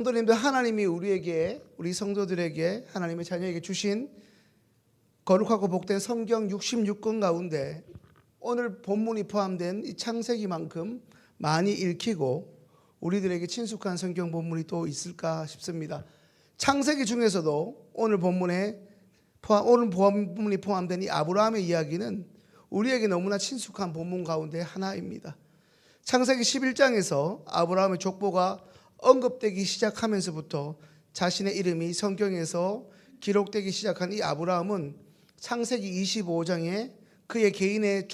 성도님들, 하나님이 우리 성도들에게, 하나님의 자녀에게 주신 거룩하고 복된 성경 66권 가운데 오늘 본문이 포함된 이 창세기만큼 많이 읽히고 우리들에게 친숙한 성경 본문이 또 있을까 싶습니다. 창세기 중에서도 오늘 본문이 포함된 이 아브라함의 이야기는 우리에게 너무나 친숙한 본문 가운데 하나입니다. 창세기 11장에서 아브라함의 족보가 언급되기 시작하면서부터 자신의 이름이 성경에서 기록되기 시작한 이 아브라함은 창세기 25장에 그의 개인의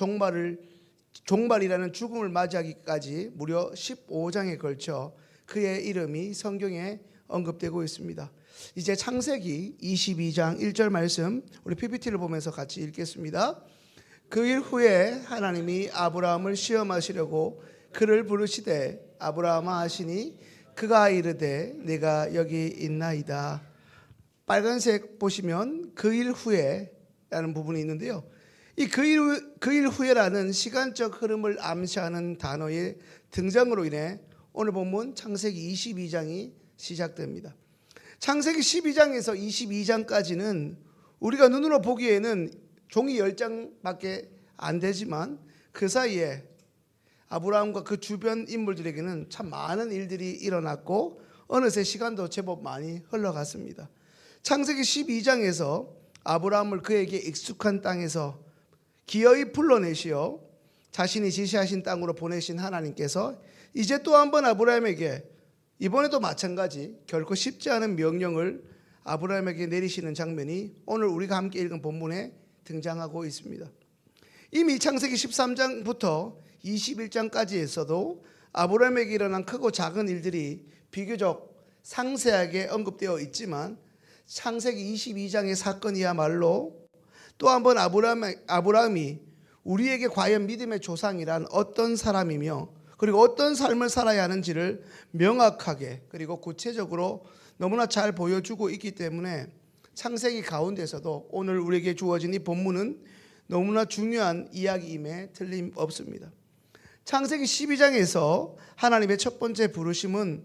종말이라는 죽음을 맞이하기까지 무려 15장에 걸쳐 그의 이름이 성경에 언급되고 있습니다. 이제 창세기 22장 1절 말씀 우리 PPT를 보면서 같이 읽겠습니다. 그 일 후에 하나님이 아브라함을 시험하시려고 그를 부르시되 아브라함아 하시니 그가 이르되 내가 여기 있나이다. 빨간색 보시면 그 일 후에 라는 부분이 있는데요. 이 그 일 후에라는 시간적 흐름을 암시하는 단어의 등장으로 인해 오늘 본문 창세기 22장이 시작됩니다. 창세기 12장에서 22장까지는 우리가 눈으로 보기에는 종이 10장밖에 안 되지만 그 사이에 아브라함과 그 주변 인물들에게는 참 많은 일들이 일어났고 어느새 시간도 제법 많이 흘러갔습니다. 창세기 12장에서 아브라함을 그에게 익숙한 땅에서 기어이 불러내시어 자신이 지시하신 땅으로 보내신 하나님께서 이제 또 한 번 아브라함에게 이번에도 마찬가지 결코 쉽지 않은 명령을 아브라함에게 내리시는 장면이 오늘 우리가 함께 읽은 본문에 등장하고 있습니다. 이미 창세기 13장부터 21장까지에서도 아브라함에게 일어난 크고 작은 일들이 비교적 상세하게 언급되어 있지만 창세기 22장의 사건이야말로 또 한 번 아브라함이 우리에게 과연 믿음의 조상이란 어떤 사람이며 그리고 어떤 삶을 살아야 하는지를 명확하게 그리고 구체적으로 너무나 잘 보여주고 있기 때문에 창세기 가운데서도 오늘 우리에게 주어진 이 본문은 너무나 중요한 이야기임에 틀림없습니다. 창세기 12장에서 하나님의 첫 번째 부르심은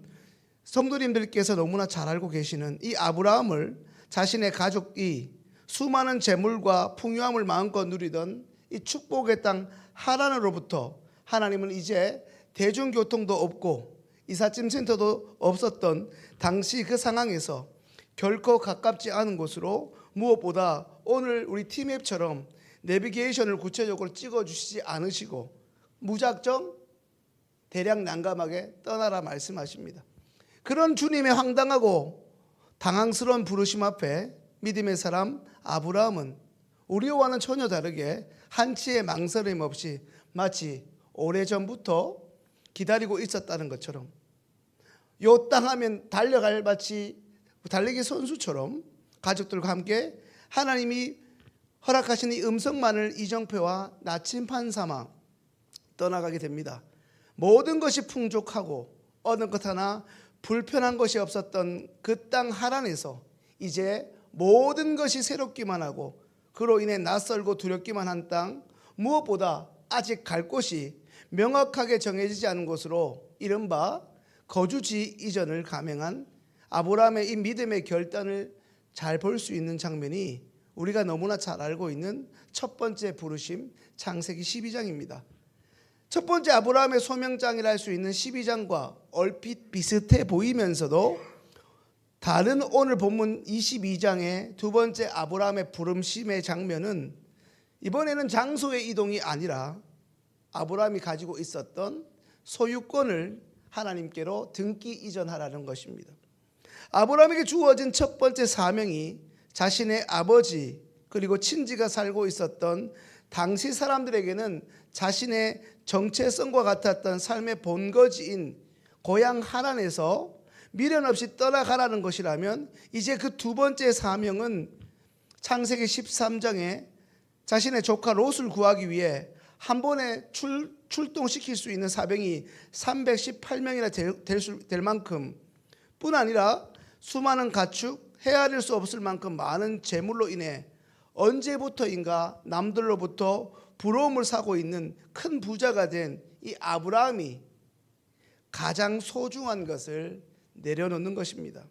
성도님들께서 너무나 잘 알고 계시는 이 아브라함을 자신의 가족이 수많은 재물과 풍요함을 마음껏 누리던 이 축복의 땅 하란으로부터 하나님은 이제 대중교통도 없고 이삿짐 센터도 없었던 당시 그 상황에서 결코 가깝지 않은 곳으로 무엇보다 오늘 우리 티맵처럼 내비게이션을 구체적으로 찍어주시지 않으시고 무작정 대략 난감하게 떠나라 말씀하십니다. 그런 주님의 황당하고 당황스러운 부르심 앞에 믿음의 사람 아브라함은 우리와는 전혀 다르게 한치의 망설임 없이 마치 오래전부터 기다리고 있었다는 것처럼 요 땅 하면 달려갈 마치 달리기 선수처럼 가족들과 함께 하나님이 허락하신 이 음성만을 이정표와 나침판 삼아 떠나가게 됩니다. 모든 것이 풍족하고 어느 것 하나 불편한 것이 없었던 그 땅 하란에서 이제 모든 것이 새롭기만 하고 그로 인해 낯설고 두렵기만 한 땅, 무엇보다 아직 갈 곳이 명확하게 정해지지 않은 곳으로 이른바 거주지 이전을 감행한 아브라함의 이 믿음의 결단을 잘 볼 수 있는 장면이 우리가 너무나 잘 알고 있는 첫 번째 부르심 창세기 12장입니다. 첫 번째 아브라함의 소명장이라 할 수 있는 12장과 얼핏 비슷해 보이면서도 다른 오늘 본문 22장의 두 번째 아브라함의 부름심의 장면은 이번에는 장소의 이동이 아니라 아브라함이 가지고 있었던 소유권을 하나님께로 등기 이전하라는 것입니다. 아브라함에게 주어진 첫 번째 사명이 자신의 아버지 그리고 친지가 살고 있었던 당시 사람들에게는 자신의 정체성과 같았던 삶의 본거지인 고향 하란에서 미련 없이 떠나가라는 것이라면 이제 그 두 번째 사명은 창세기 13장에 자신의 조카 롯을 구하기 위해 한 번에 출동시킬 수 있는 사병이 318명이나 될 만큼 뿐 아니라 수많은 가축, 헤아릴 수 없을 만큼 많은 재물로 인해 언제부터인가 남들로부터 부러움을 사고 있는 큰 부자가 된 이 아브라함이 가장 소중한 것을 내려놓는 것입니다.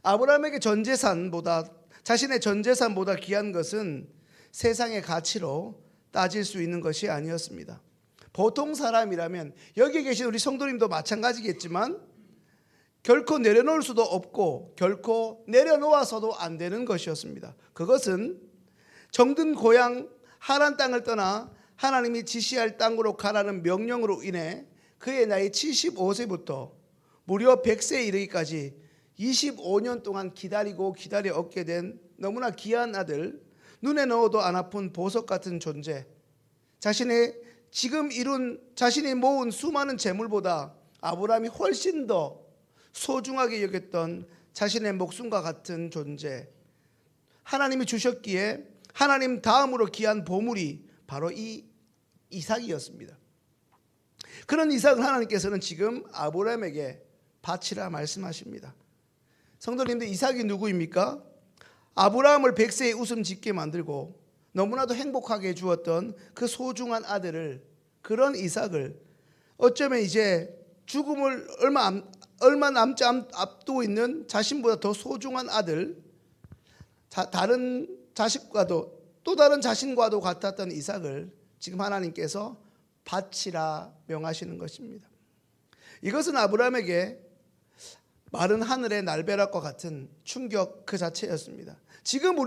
아브라함에게 자신의 전 재산보다 귀한 것은 세상의 가치로 따질 수 있는 것이 아니었습니다. 보통 사람이라면, 여기 계신 우리 성도님도 마찬가지겠지만, 결코 내려놓을 수도 없고 결코 내려놓아서도 안 되는 것이었습니다. 그것은 정든 고향 하란 땅을 떠나 하나님이 지시할 땅으로 가라는 명령으로 인해 그의 나이 75세부터 무려 100세에 이르기까지 25년 동안 기다려 얻게 된 너무나 귀한 아들, 눈에 넣어도 안 아픈 보석 같은 존재, 자신이 모은 수많은 재물보다 아브라함이 훨씬 더 소중하게 여겼던 자신의 목숨과 같은 존재, 하나님이 주셨기에 하나님 다음으로 귀한 보물이 바로 이 이삭이었습니다. 그런 이삭을 하나님께서는 지금 아브라함에게 바치라 말씀하십니다. 성도님들, 이삭이 누구입니까? 아브라함을 100세에 웃음 짓게 만들고 너무나도 행복하게 해주었던 그 소중한 아들을, 그런 이삭을 어쩌면 이제 죽음을 얼마 남지 앞두고 있는 자신보다 더 소중한 아들, 다른 자식과도 또 다른 자신과도 같았던 이삭을 지금 하나님께서 바치라 명하시는 것입니다. 이것은 아브라함에게 마른 하늘의 날벼락과 같은 충격 그 자체였습니다. 지금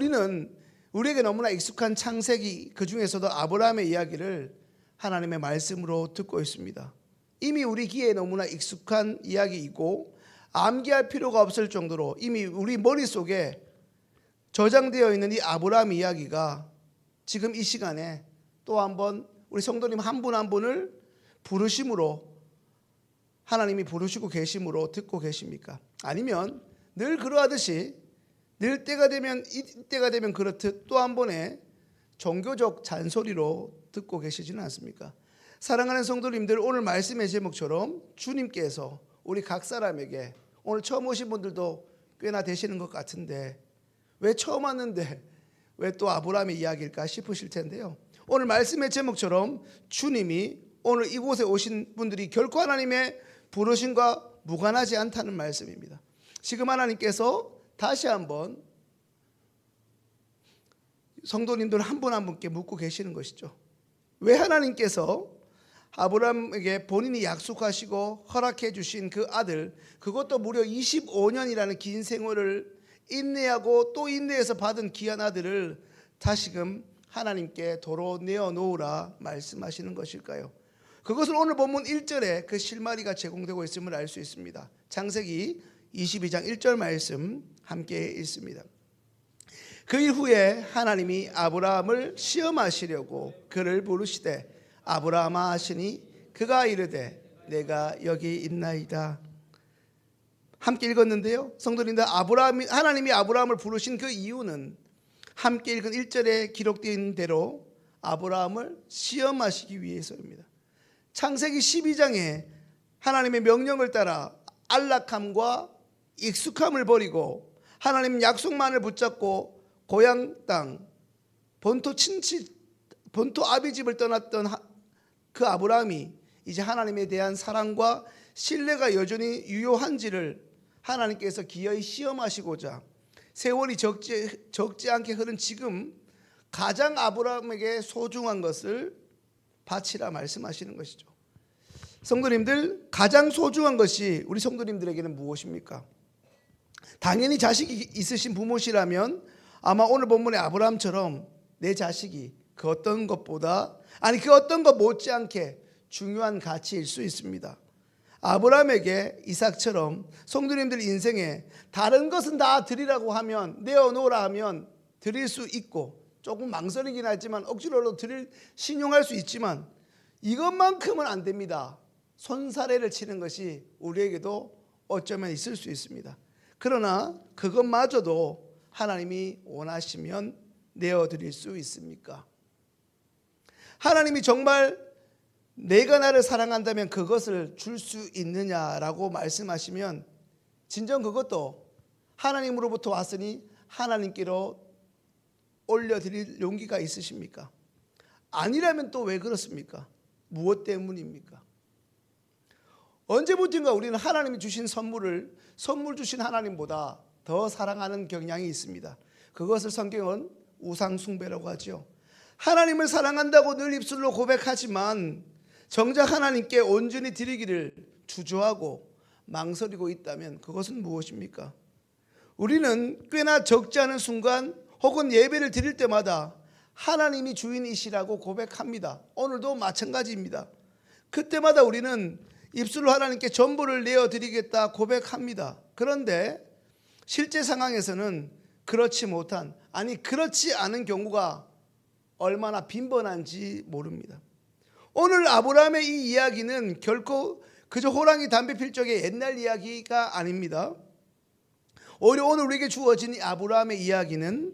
우리에게 너무나 익숙한 창세기, 그 중에서도 아브라함의 이야기를 하나님의 말씀으로 듣고 있습니다. 이미 우리 귀에 너무나 익숙한 이야기이고 암기할 필요가 없을 정도로 이미 우리 머릿속에 저장되어 있는 이 아브라함 이야기가 지금 이 시간에 또 한번 우리 성도님 한 분 한 분을 부르심으로, 하나님이 부르시고 계심으로 듣고 계십니까? 아니면 늘 그러하듯이 늘 때가 되면 그렇듯 또 한 번의 종교적 잔소리로 듣고 계시지는 않습니까? 사랑하는 성도님들, 오늘 말씀의 제목처럼 주님께서 우리 각 사람에게, 오늘 처음 오신 분들도 꽤나 되시는 것 같은데 왜 처음 왔는데 왜 또 아브라함의 이야기일까 싶으실 텐데요. 오늘 말씀의 제목처럼 주님이 오늘 이곳에 오신 분들이 결코 하나님의 부르심과 무관하지 않다는 말씀입니다. 지금 하나님께서 다시 한번 성도님들 한 분 한 분께 묻고 계시는 것이죠. 왜 하나님께서 아브라함에게 본인이 약속하시고 허락해 주신 그 아들, 그것도 무려 25년이라는 긴 생활을 인내하고 또 인내해서 받은 귀한 아들을 다시금 하나님께 도로 내어놓으라 말씀하시는 것일까요? 그것을 오늘 본문 1절에 그 실마리가 제공되고 있음을 알 수 있습니다. 창세기 22장 1절 말씀 함께 읽습니다. 그 일 후에 하나님이 아브라함을 시험하시려고 그를 부르시되 아브라함아 하시니 그가 이르되 내가 여기 있나이다. 함께 읽었는데요. 성도님들, 하나님이 아브라함을 부르신 그 이유는 함께 읽은 1절에 기록된 대로 아브라함을 시험하시기 위해서입니다. 창세기 12장에 하나님의 명령을 따라 안락함과 익숙함을 버리고 하나님 약속만을 붙잡고 고향 땅 본토 아비 집을 떠났던 그 아브라함이 이제 하나님에 대한 사랑과 신뢰가 여전히 유효한지를 하나님께서 기어이 시험하시고자 세월이 적지 않게 흐른 지금 가장 아브라함에게 소중한 것을 바치라 말씀하시는 것이죠. 성도님들, 가장 소중한 것이 우리 성도님들에게는 무엇입니까? 당연히 자식이 있으신 부모시라면 아마 오늘 본문의 아브라함처럼 내 자식이 그 어떤 것 못지않게 중요한 가치일 수 있습니다. 아브라함에게 이삭처럼 성도님들 인생에 다른 것은 다 드리라고 하면, 내어놓으라 하면 드릴 수 있고 조금 망설이긴 하지만 억지로라도 신용할 수 있지만 이것만큼은 안 됩니다. 손사래를 치는 것이 우리에게도 어쩌면 있을 수 있습니다. 그러나 그것마저도 하나님이 원하시면 내어드릴 수 있습니까? 하나님이 정말 내가 나를 사랑한다면 그것을 줄 수 있느냐라고 말씀하시면 진정 그것도 하나님으로부터 왔으니 하나님께로 올려드릴 용기가 있으십니까? 아니라면 또 왜 그렇습니까? 무엇 때문입니까? 언제부턴가 우리는 하나님이 주신 선물 주신 하나님보다 더 사랑하는 경향이 있습니다. 그것을 성경은 우상 숭배라고 하죠. 하나님을 사랑한다고 늘 입술로 고백하지만 정작 하나님께 온전히 드리기를 주저하고 망설이고 있다면 그것은 무엇입니까? 우리는 꽤나 적지 않은 순간 혹은 예배를 드릴 때마다 하나님이 주인이시라고 고백합니다. 오늘도 마찬가지입니다. 그때마다 우리는 입술로 하나님께 전부를 내어드리겠다 고백합니다. 그런데 실제 상황에서는 그렇지 못한, 그렇지 않은 경우가 얼마나 빈번한지 모릅니다. 오늘 아브라함의 이 이야기는 결코 그저 호랑이 담배 필 적의 옛날 이야기가 아닙니다. 오히려 오늘 우리에게 주어진 이 아브라함의 이야기는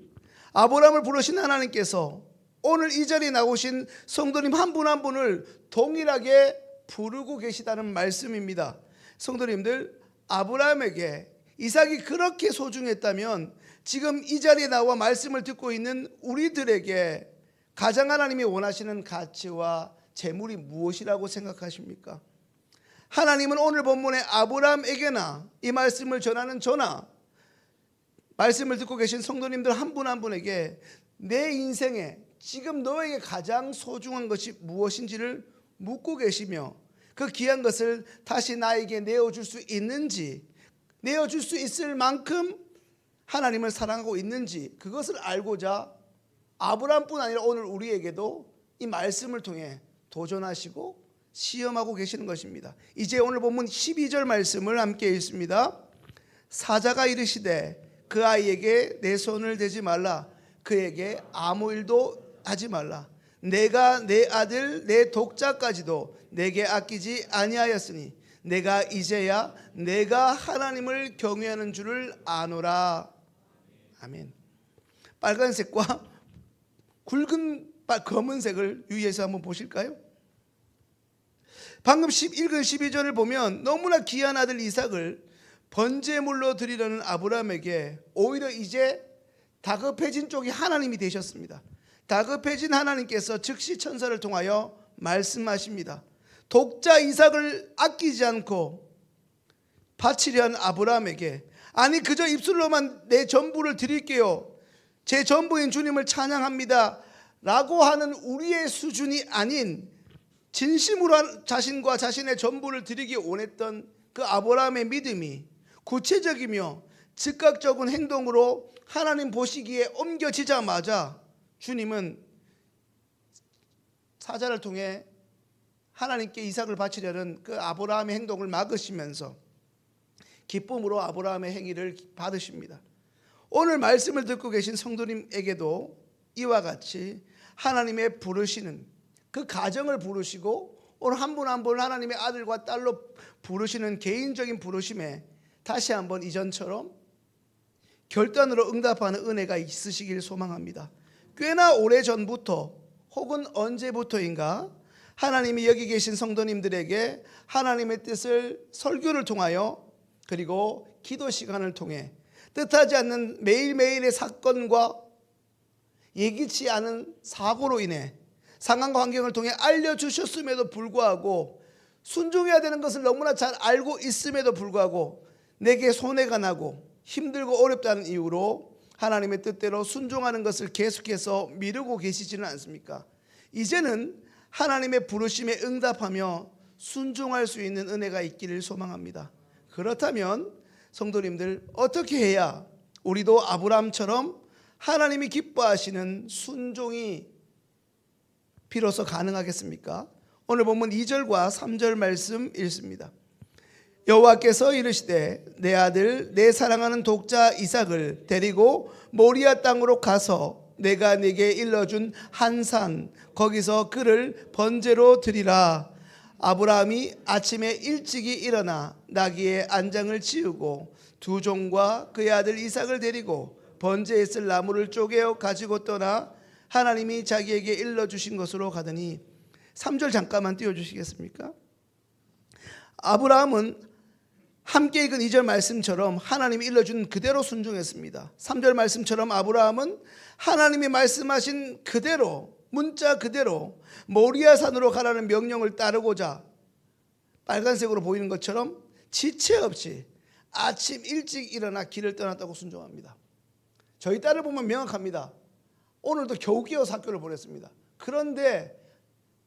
아브라함을 부르신 하나님께서 오늘 이 자리에 나오신 성도님 한 분 한 분을 동일하게 부르고 계시다는 말씀입니다. 성도님들, 아브라함에게 이삭이 그렇게 소중했다면 지금 이 자리에 나와 말씀을 듣고 있는 우리들에게 가장 하나님이 원하시는 가치와 재물이 무엇이라고 생각하십니까? 하나님은 오늘 본문의 아브라함에게나 이 말씀을 전하는 저나 말씀을 듣고 계신 성도님들 한 분 한 분에게 내 인생에 지금 너에게 가장 소중한 것이 무엇인지를 묻고 계시며 그 귀한 것을 다시 나에게 내어줄 수 있는지, 내어줄 수 있을 만큼 하나님을 사랑하고 있는지 그것을 알고자 아브라함뿐 아니라 오늘 우리에게도 이 말씀을 통해 도전하시고 시험하고 계시는 것입니다. 이제 오늘 본문 12절 말씀을 함께 읽습니다. 사자가 이르시되 그 아이에게 내 손을 대지 말라. 그에게 아무 일도 하지 말라. 내가 내 아들 내 독자까지도 내게 아끼지 아니하였으니 내가 이제야 내가 하나님을 경외하는 줄을 아노라. 아멘. 빨간색과 굵은 검은색을 유의해서 한번 보실까요? 방금 읽은 12절을 보면 너무나 귀한 아들 이삭을 번제물로 드리려는 아브라함에게 오히려 이제 다급해진 쪽이 하나님이 되셨습니다. 다급해진 하나님께서 즉시 천사를 통하여 말씀하십니다. 독자 이삭을 아끼지 않고 바치려 한 아브라함에게 그저 입술로만 내 전부를 드릴게요, 제 전부인 주님을 찬양합니다 라고 하는 우리의 수준이 아닌 진심으로 자신과 자신의 전부를 드리기 원했던 그 아브라함의 믿음이 구체적이며 즉각적인 행동으로 하나님 보시기에 옮겨지자마자 주님은 사자를 통해 하나님께 이삭을 바치려는 그 아브라함의 행동을 막으시면서 기쁨으로 아브라함의 행위를 받으십니다. 오늘 말씀을 듣고 계신 성도님에게도 이와 같이 하나님의 부르시는 그 가정을 부르시고 오늘 한 분 한 분 하나님의 아들과 딸로 부르시는 개인적인 부르심에 다시 한번 이전처럼 결단으로 응답하는 은혜가 있으시길 소망합니다. 꽤나 오래전부터 혹은 언제부터인가 하나님이 여기 계신 성도님들에게 하나님의 뜻을 설교를 통하여 그리고 기도 시간을 통해 뜻하지 않는 매일매일의 사건과 예기치 않은 사고로 인해 상황과 환경을 통해 알려주셨음에도 불구하고 순종해야 되는 것을 너무나 잘 알고 있음에도 불구하고 내게 손해가 나고 힘들고 어렵다는 이유로 하나님의 뜻대로 순종하는 것을 계속해서 미루고 계시지는 않습니까? 이제는 하나님의 부르심에 응답하며 순종할 수 있는 은혜가 있기를 소망합니다. 그렇다면 성도님들, 어떻게 해야 우리도 아브라함처럼 하나님이 기뻐하시는 순종이 비로소 가능하겠습니까? 오늘 본문 2절과 3절 말씀 읽습니다. 여호와께서 이르시되 내 아들 내 사랑하는 독자 이삭을 데리고 모리아 땅으로 가서 내가 네게 일러준 한 산 거기서 그를 번제로 드리라. 아브라함이 아침에 일찍이 일어나 나귀의 안장을 치우고 두 종과 그의 아들 이삭을 데리고 번제에 쓸 나무를 쪼개어 가지고 떠나 하나님이 자기에게 일러주신 것으로 가더니 3절 잠깐만 띄워주시겠습니까? 아브라함은 함께 읽은 2절 말씀처럼 하나님이 일러준 그대로 순종했습니다. 3절 말씀처럼 아브라함은 하나님이 말씀하신 그대로 문자 그대로 모리아 산으로 가라는 명령을 따르고자 빨간색으로 보이는 것처럼 지체 없이 아침 일찍 일어나 길을 떠났다고 순종합니다. 저희 딸을 보면 명확합니다. 오늘도 겨우 깨워서 학교를 보냈습니다. 그런데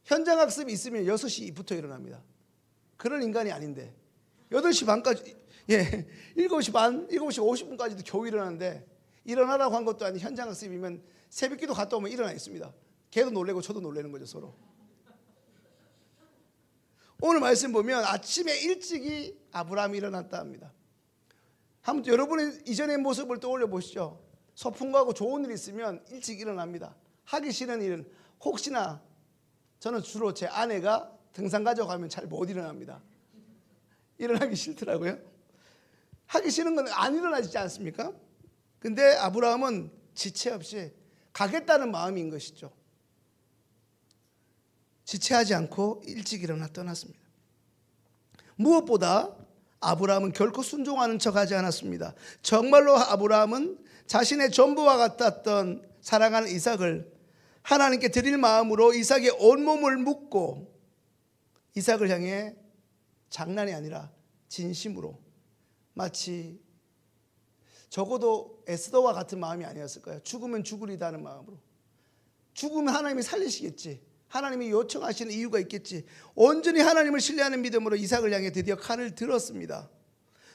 현장 학습이 있으면 6시부터 일어납니다. 그런 인간이 아닌데 8시 반까지 7시 반, 7시 50분까지도 겨우 일어나는데 일어나라고 한 것도 아닌 현장 학습이면 새벽기도 갔다 오면 일어나 있습니다. 걔도 놀래고 저도 놀라는 거죠, 서로. 오늘 말씀 보면 아침에 일찍이 아브라함이 일어났다 합니다. 한번 여러분의 이전의 모습을 떠올려 보시죠. 소풍 가고 좋은 일 있으면 일찍 일어납니다. 하기 싫은 일은 혹시나 저는 주로 제 아내가 등산 가자고 하면 잘 못 일어납니다. 일어나기 싫더라고요. 하기 싫은 건 안 일어나지 않습니까? 근데 아브라함은 지체 없이 가겠다는 마음인 것이죠. 지체하지 않고 일찍 일어나 떠났습니다. 무엇보다 아브라함은 결코 순종하는 척하지 않았습니다. 정말로 아브라함은 자신의 전부와 같았던 사랑하는 이삭을 하나님께 드릴 마음으로 이삭의 온몸을 묻고 이삭을 향해 장난이 아니라 진심으로, 마치 적어도 에스더와 같은 마음이 아니었을까요? 죽으면 죽으리다는 마음으로. 죽으면 하나님이 살리시겠지, 하나님이 요청하시는 이유가 있겠지, 온전히 하나님을 신뢰하는 믿음으로 이삭을 향해 드디어 칼을 들었습니다.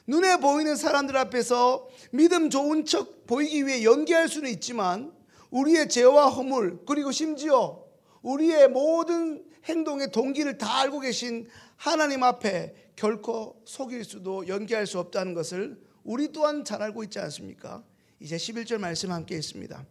눈에 보이는 사람들 앞에서 믿음 좋은 척 보이기 위해 연기할 수는 있지만 우리의 죄와 허물, 그리고 심지어 우리의 모든 행동의 동기를 다 알고 계신 하나님 앞에 결코 속일 수도 연기할 수 없다는 것을 우리 또한 잘 알고 있지 않습니까? 이제 11절 말씀 함께 있습니다.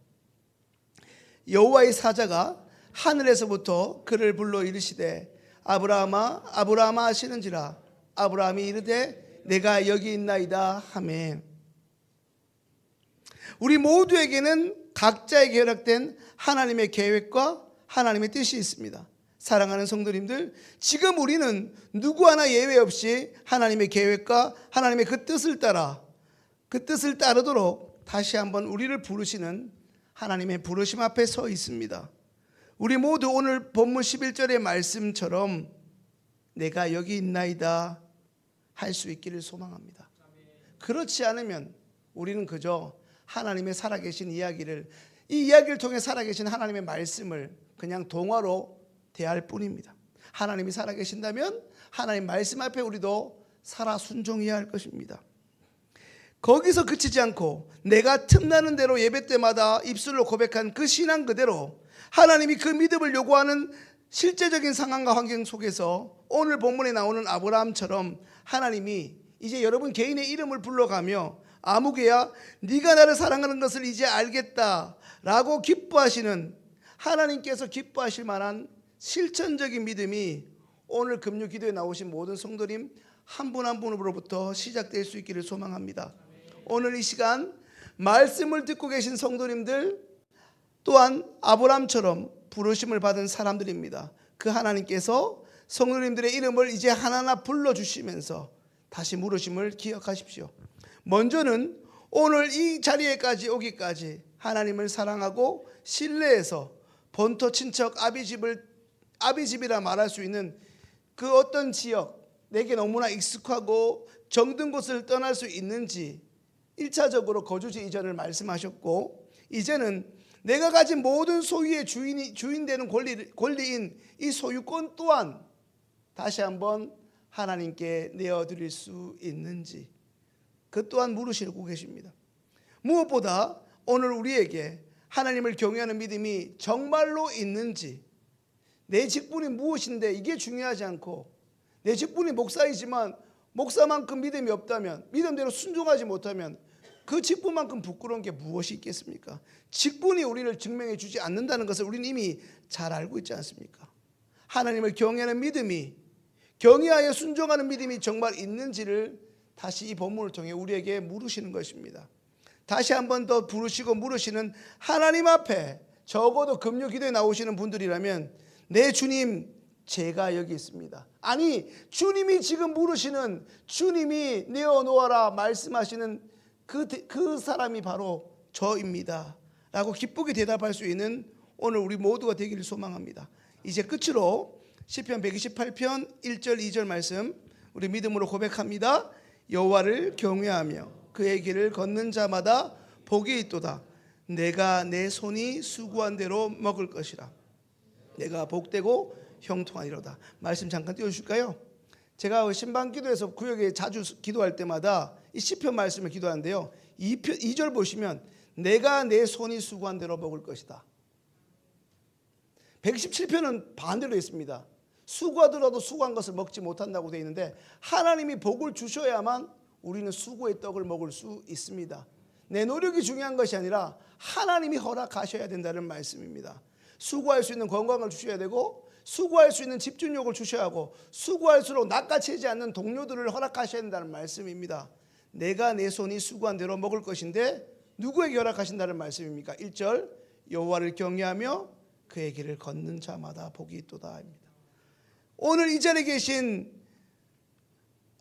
여호와의 사자가 하늘에서부터 그를 불러 이르시되 아브라함아 아브라함아 하시는지라. 아브라함이 이르되 내가 여기 있나이다 하매. 우리 모두에게는 각자에게 허락된 하나님의 계획과 하나님의 뜻이 있습니다. 사랑하는 성도님들, 지금 우리는 누구 하나 예외 없이 하나님의 계획과 하나님의 그 뜻을 따르도록 다시 한번 우리를 부르시는 하나님의 부르심 앞에 서 있습니다. 우리 모두 오늘 본문 11절의 말씀처럼 내가 여기 있나이다 할 수 있기를 소망합니다. 그렇지 않으면 우리는 그저 하나님의 살아계신 이야기를, 이 이야기를 통해 살아계신 하나님의 말씀을 그냥 동화로 대할 뿐입니다. 하나님이 살아계신다면 하나님 말씀 앞에 우리도 살아 순종해야 할 것입니다. 거기서 그치지 않고 내가 틈나는 대로 예배 때마다 입술로 고백한 그 신앙 그대로 하나님이 그 믿음을 요구하는 실제적인 상황과 환경 속에서 오늘 본문에 나오는 아브라함처럼 하나님이 이제 여러분 개인의 이름을 불러가며 아무개야 네가 나를 사랑하는 것을 이제 알겠다라고 기뻐하시는, 하나님께서 기뻐하실 만한 실천적인 믿음이 오늘 금요 기도에 나오신 모든 성도님 한 분 한 분으로부터 시작될 수 있기를 소망합니다. 오늘 이 시간 말씀을 듣고 계신 성도님들 또한 아브라함처럼 부르심을 받은 사람들입니다. 그 하나님께서 성도님들의 이름을 이제 하나하나 불러주시면서 다시 물으심을 기억하십시오. 먼저는 오늘 이 자리에까지 오기까지 하나님을 사랑하고 신뢰해서 본토 친척 아비집이라 말할 수 있는 그 어떤 지역, 내게 너무나 익숙하고 정든 곳을 떠날 수 있는지 1차적으로 거주지 이전을 말씀하셨고, 이제는 내가 가진 모든 소유의 주인 되는 권리인 이 소유권 또한 다시 한번 하나님께 내어드릴 수 있는지 그 또한 물으시고 계십니다. 무엇보다 오늘 우리에게 하나님을 경외하는 믿음이 정말로 있는지, 내 직분이 무엇인데 이게 중요하지 않고 내 직분이 목사이지만 목사만큼 믿음이 없다면, 믿음대로 순종하지 못하면 그 직분만큼 부끄러운 게 무엇이 있겠습니까? 직분이 우리를 증명해 주지 않는다는 것을 우리는 이미 잘 알고 있지 않습니까? 하나님을 경외하는 믿음이, 경외하여 순종하는 믿음이 정말 있는지를 다시 이 본문을 통해 우리에게 물으시는 것입니다. 다시 한 번 더 부르시고 물으시는 하나님 앞에 적어도 금요 기도에 나오시는 분들이라면 내 주님 제가 여기 있습니다. 아니, 주님이 지금 물으시는, 주님이 내어놓아라 말씀하시는 그 사람이 바로 저입니다 라고 기쁘게 대답할 수 있는 오늘 우리 모두가 되기를 소망합니다. 이제 끝으로 시편 128편 1절 2절 말씀 우리 믿음으로 고백합니다. 여호와를 경외하며 그의 길을 걷는 자마다 복이 있도다. 내가 내 손이 수고한 대로 먹을 것이라. 내가 복되고 형통하리로다. 말씀 잠깐 띄워주실까요? 제가 신방기도에서 구역에 자주 기도할 때마다 이 시편 말씀을 기도하는데요, 2절 보시면 내가 내 손이 수고한 대로 먹을 것이다. 117편은 반대로 있습니다. 수고하더라도 수고한 것을 먹지 못한다고 되어 있는데, 하나님이 복을 주셔야만 우리는 수고의 떡을 먹을 수 있습니다. 내 노력이 중요한 것이 아니라 하나님이 허락하셔야 된다는 말씀입니다. 수고할 수 있는 건강을 주셔야 되고, 수고할 수 있는 집중력을 주셔야 하고, 수고할수록 낚아채지 않는 동료들을 허락하셔야 된다는 말씀입니다. 내가 내 손이 수고한 대로 먹을 것인데 누구에게 허락하신다는 말씀입니까? 1절 여호와를 경외하며 그의 길을 걷는 자마다 복이 있도다입니다. 오늘 이 자리에 계신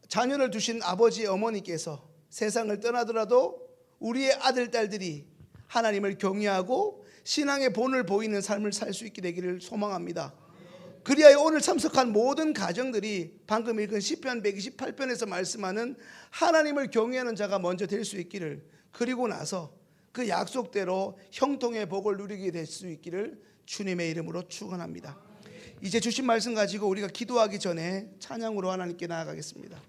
자녀를 두신 아버지 어머니께서 세상을 떠나더라도 우리의 아들 딸들이 하나님을 경외하고 신앙의 본을 보이는 삶을 살 수 있게 되기를 소망합니다. 그리하여 오늘 참석한 모든 가정들이 방금 읽은 시편 128편에서 말씀하는 하나님을 경외하는 자가 먼저 될 수 있기를, 그리고 나서 그 약속대로 형통의 복을 누리게 될 수 있기를 주님의 이름으로 축원합니다. 이제 주신 말씀 가지고 우리가 기도하기 전에 찬양으로 하나님께 나아가겠습니다.